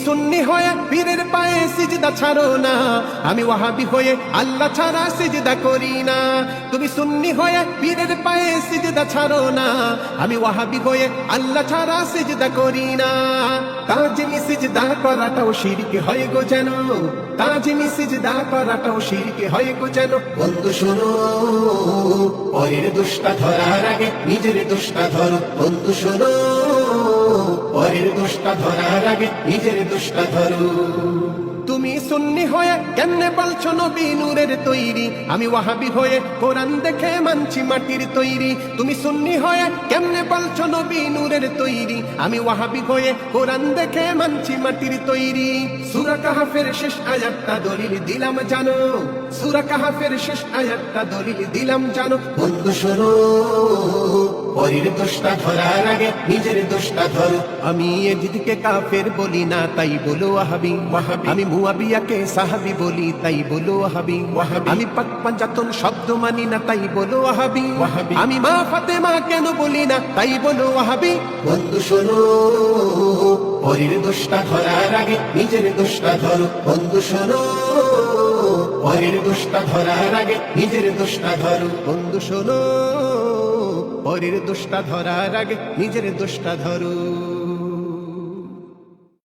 সুন্নি হয়ে পীরের পায়ে সিজদা ছাড়ো না, আমি ওয়াহাবি হয়ে আল্লাহ ছাড়া সিজদা করি না। তুমি সুন্নি হয়ে পীরের পায়ে সিজদা ছাড়ো না, আমি ওয়াহাবি হয়ে আল্লাহ ছাড়া সিজদা করি না। তাজিমি সিজদা করাটাও শিরক হয় গো যেন, তাজিমি সিজদা করাটাও শিরক হয় গো যেন। বন্ধু শোনো, পরের দোষটা ধরার আগে নিজের দোষটা ধরো। বন্ধু শোনো, পরের দোষটা ধরার আগে নিজের দোষটা ধরো। তুমি সুন্নি হয়ে কেমনে বলছো নবী নূরের তৈরি, আমি ওয়াহাবি হয়ে কোরআন দেখে মানছি মাটির তৈরি। তুমি সুন্নি হয়ে কেমনে বলছো নবী নূরের তৈরি, আমি ওয়াহাবি হয়ে কোরআন দেখে মানছি মাটির তৈরি। সূরা কাহফের শেষ আয়াতটা দলিল দিলাম জানো, সূরা কাহফের শেষ আয়াতটা দলিল দিলাম জানো। বন্ধু শোনো, পরের দোষটা ধরার আগে নিজের দোষটা ধরো। আমি এজিদকে কাফের বলি না, তাই বলো ওয়াহাবি। আমি মুয়াবিয়াকে সাহাবী বলি, তাই বলো ওয়াহাবি। আমি পাক পাঞ্জাতন শব্দ মানি না, তাই বলো ওয়াহাবি। আমি মা ফাতেমা কেন বলি না, তাই বলো ওয়াহাবি। বন্ধু শোনো, পরের দোষটা ধরার আগে নিজের দোষটা ধরো। বন্ধু শোনো, পরের দোষটা ধরার আগে নিজের দোষটা ধরো। বন্ধু শোনো, পরের দোষটা ধরার আগে নিজের দোষটা ধরো।